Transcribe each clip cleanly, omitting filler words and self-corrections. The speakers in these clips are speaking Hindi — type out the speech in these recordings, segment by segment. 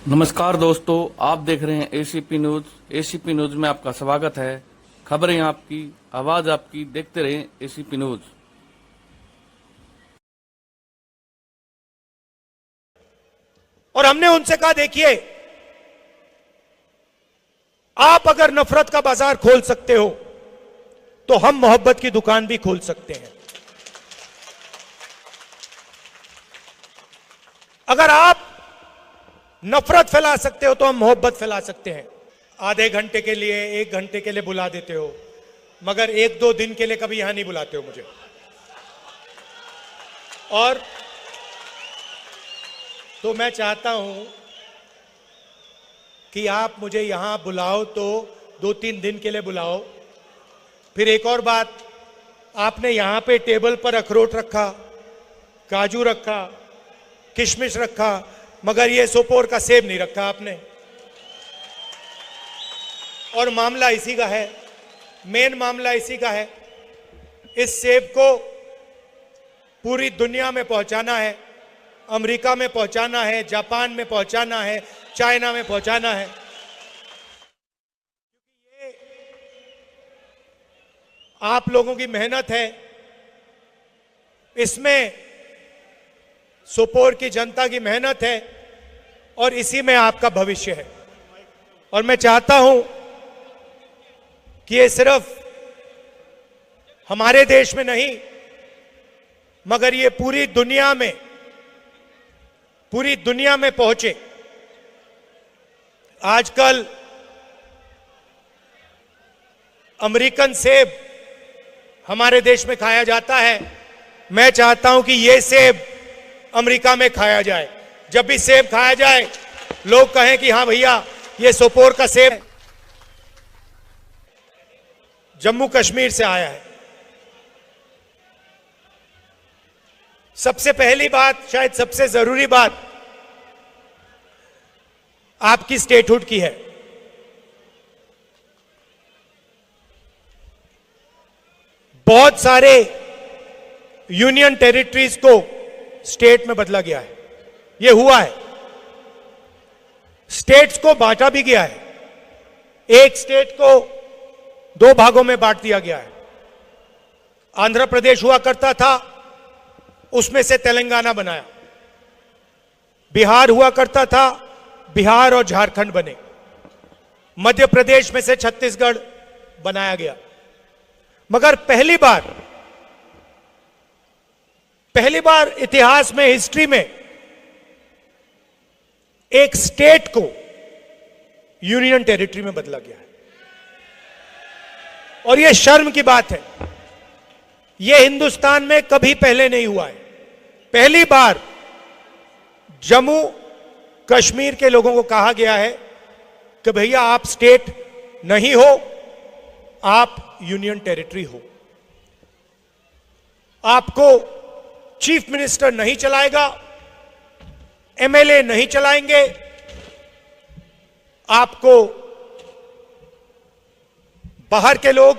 नमस्कार दोस्तों, आप देख रहे हैं एसीपी न्यूज। एसीपी न्यूज में आपका स्वागत है। खबरें आपकी, आवाज आपकी, देखते रहें एसीपी न्यूज। और हमने उनसे कहा, देखिए, आप अगर नफरत का बाजार खोल सकते हो तो हम मोहब्बत की दुकान भी खोल सकते हैं। अगर आप नफरत फैला सकते हो तो हम मोहब्बत फैला सकते हैं। आधे घंटे के लिए, 1 घंटे के लिए बुला देते हो, मगर 1-2 दिन के लिए कभी यहां नहीं बुलाते हो मुझे। और तो मैं चाहता हूं कि आप मुझे यहां बुलाओ तो 2-3 दिन के लिए बुलाओ। फिर एक और बात, आपने यहां पे टेबल पर अखरोट रखा, काजू रखा, किशमिश रखा, मगर ये सोपोर का सेब नहीं रखा आपने। और मामला इसी का है, मेन मामला इसी का है। इस सेब को पूरी दुनिया में पहुंचाना है, अमेरिका में पहुंचाना है, जापान में पहुंचाना है, चाइना में पहुंचाना है। ये आप लोगों की मेहनत है, इसमें सोपोर की जनता की मेहनत है और इसी में आपका भविष्य है। और मैं चाहता हूं कि ये सिर्फ हमारे देश में नहीं, मगर ये पूरी दुनिया में पहुंचे। आजकल अमेरिकन सेब हमारे देश में खाया जाता है। मैं चाहता हूं कि ये सेब अमेरिका में खाया जाए। जब भी सेब खाया जाए, लोग कहें कि हां भैया, ये सोपोर का सेब जम्मू कश्मीर से आया है। सबसे पहली बात, शायद सबसे जरूरी बात, आपकी स्टेटहुड की है। बहुत सारे यूनियन टेरिटरीज को स्टेट में बदला गया है, यह हुआ है। स्टेट्स को बांटा भी गया है। एक स्टेट को 2 भागों में बांट दिया गया है। आंध्र प्रदेश हुआ करता था, उसमें से तेलंगाना बनाया। बिहार हुआ करता था, बिहार और झारखंड बने। मध्य प्रदेश में से छत्तीसगढ़ बनाया गया। मगर पहली बार इतिहास में, हिस्ट्री में, एक स्टेट को यूनियन टेरिटरी में बदला गया है। और यह शर्म की बात है। यह हिंदुस्तान में कभी पहले नहीं हुआ है। पहली बार जम्मू कश्मीर के लोगों को कहा गया है कि भैया, आप स्टेट नहीं हो, आप यूनियन टेरिटरी हो। आपको चीफ मिनिस्टर नहीं चलाएगा, एमएलए नहीं चलाएंगे, आपको बाहर के लोग,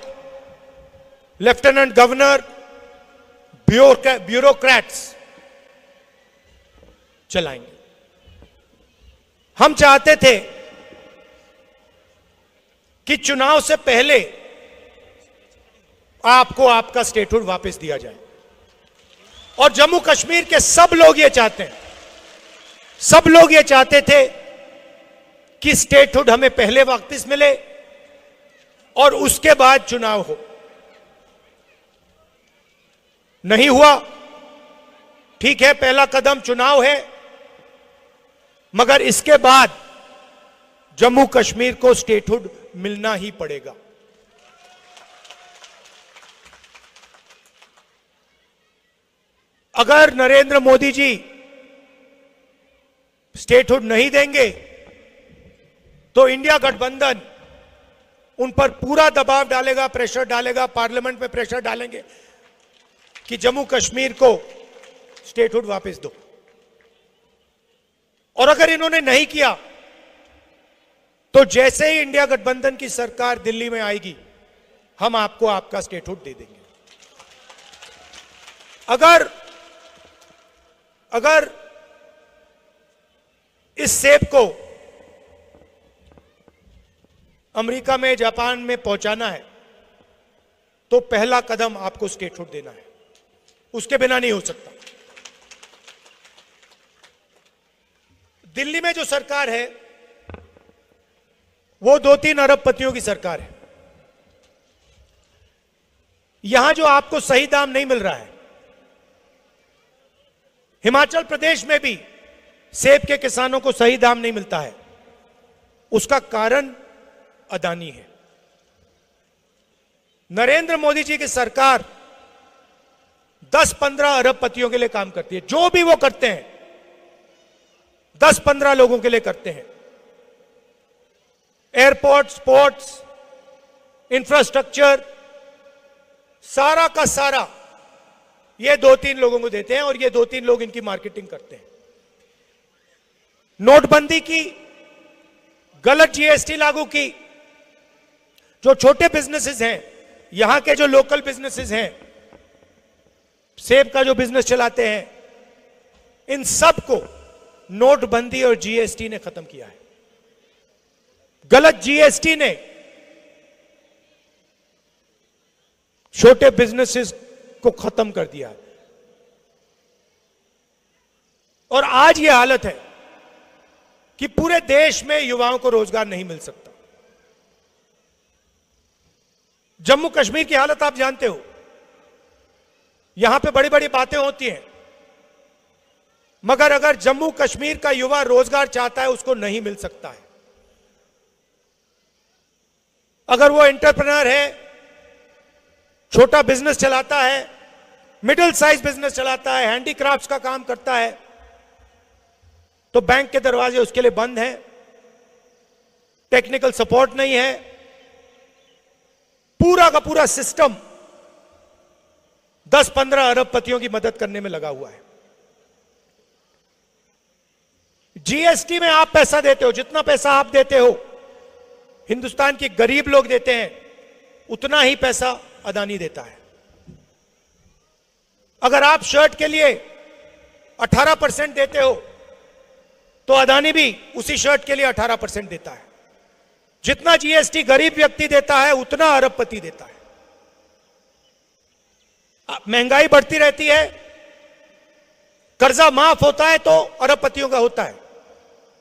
लेफ्टिनेंट गवर्नर, ब्यूरोक्रेट्स चलाएंगे। हम चाहते थे कि चुनाव से पहले आपको आपका स्टेटहुड वापस दिया जाए। और जम्मू कश्मीर के सब लोग ये चाहते हैं, सब लोग ये चाहते थे कि स्टेटहुड हमें पहले वापस मिले और उसके बाद चुनाव हो। नहीं हुआ, ठीक है, पहला कदम चुनाव है, मगर इसके बाद जम्मू कश्मीर को स्टेटहुड मिलना ही पड़ेगा। अगर नरेंद्र मोदी जी स्टेटहुड नहीं देंगे तो इंडिया गठबंधन उन पर पूरा दबाव डालेगा, प्रेशर डालेगा, पार्लियामेंट में प्रेशर डालेंगे कि जम्मू कश्मीर को स्टेटहुड वापस दो। और अगर इन्होंने नहीं किया तो जैसे ही इंडिया गठबंधन की सरकार दिल्ली में आएगी, हम आपको आपका स्टेटहुड दे देंगे। अगर इस सेब को अमेरिका में, जापान में पहुंचाना है तो पहला कदम आपको स्टेटहुड देना है, उसके बिना नहीं हो सकता। दिल्ली में जो सरकार है वो 2-3 अरबपतियों की सरकार है। यहां जो आपको सही दाम नहीं मिल रहा है, हिमाचल प्रदेश में भी सेब के किसानों को सही दाम नहीं मिलता है, उसका कारण अदानी है। नरेंद्र मोदी जी की सरकार 10-15 अरबपतियों के लिए काम करती है। जो भी वो करते हैं 10-15 लोगों के लिए करते हैं। एयरपोर्ट्स, पोर्ट्स, इंफ्रास्ट्रक्चर, सारा का सारा ये 2-3 लोगों को देते हैं और ये 2-3 लोग इनकी मार्केटिंग करते हैं। नोटबंदी की, गलत जीएसटी लागू की, जो छोटे बिजनेसेस हैं, यहां के जो लोकल बिजनेसेस हैं, सेब का जो बिजनेस चलाते हैं, इन सब को नोटबंदी और जीएसटी ने खत्म किया है। गलत जीएसटी ने छोटे बिजनेसेस को खत्म कर दिया और आज यह हालत है कि पूरे देश में युवाओं को रोजगार नहीं मिल सकता। जम्मू कश्मीर की हालत आप जानते हो, यहां पे बड़ी बड़ी बातें होती हैं, मगर अगर जम्मू कश्मीर का युवा रोजगार चाहता है उसको नहीं मिल सकता है। अगर वो एंटरप्रेन्योर है, छोटा बिजनेस चलाता है, मिडिल साइज बिजनेस चलाता है, हैंडीक्राफ्ट्स का काम करता है, तो बैंक के दरवाजे उसके लिए बंद हैं, टेक्निकल सपोर्ट नहीं है, पूरा का पूरा सिस्टम 10-15 अरबपतियों की मदद करने में लगा हुआ है। जीएसटी में आप पैसा देते हो, जितना पैसा आप देते हो हिंदुस्तान के गरीब लोग देते हैं, उतना ही पैसा अदानी देता है। अगर आप शर्ट के लिए 18% देते हो तो अदानी भी उसी शर्ट के लिए 18% देता है। जितना जीएसटी गरीब व्यक्ति देता है उतना अरबपति देता है। महंगाई बढ़ती रहती है, कर्जा माफ होता है तो अरबपतियों का होता है।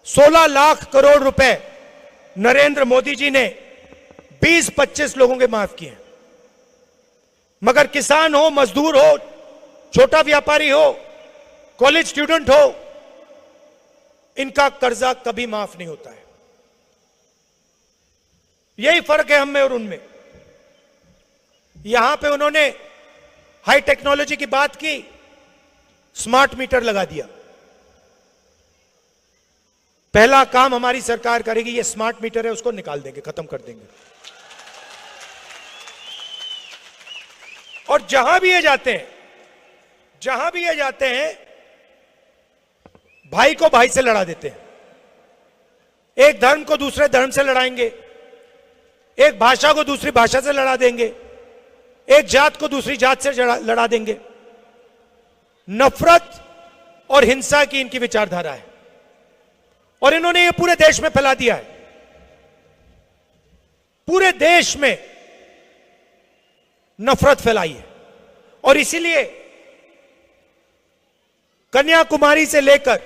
16 लाख करोड़ रुपए नरेंद्र मोदी जी ने 20-25 लोगों के माफ किए, मगर किसान हो, मजदूर हो, छोटा व्यापारी हो, कॉलेज स्टूडेंट हो, इनका कर्जा कभी माफ नहीं होता है। यही फर्क है हम में और उनमें। यहां पे उन्होंने हाई टेक्नोलॉजी की बात की, स्मार्ट मीटर लगा दिया। पहला काम हमारी सरकार करेगी, ये स्मार्ट मीटर है उसको निकाल देंगे, खत्म कर देंगे। और जहां भी ये जाते हैं, जहां भी ये जाते हैं, भाई को भाई से लड़ा देते हैं। एक धर्म को दूसरे धर्म से लड़ाएंगे, एक भाषा को दूसरी भाषा से लड़ा देंगे, एक जात को दूसरी जात से लड़ा देंगे। नफरत और हिंसा की इनकी विचारधारा है और इन्होंने ये पूरे देश में फैला दिया है। पूरे देश में नफरत फैलाई है और इसीलिए कन्याकुमारी से लेकर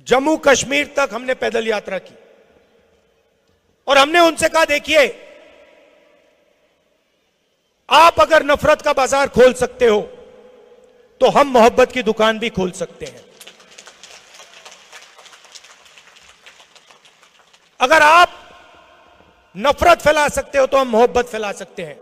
जम्मू कश्मीर तक हमने पैदल यात्रा की और हमने उनसे कहा, देखिए आप अगर नफरत का बाजार खोल सकते हो तो हम मोहब्बत की दुकान भी खोल सकते हैं। अगर आप नफरत फैला सकते हो तो हम मोहब्बत फैला सकते हैं।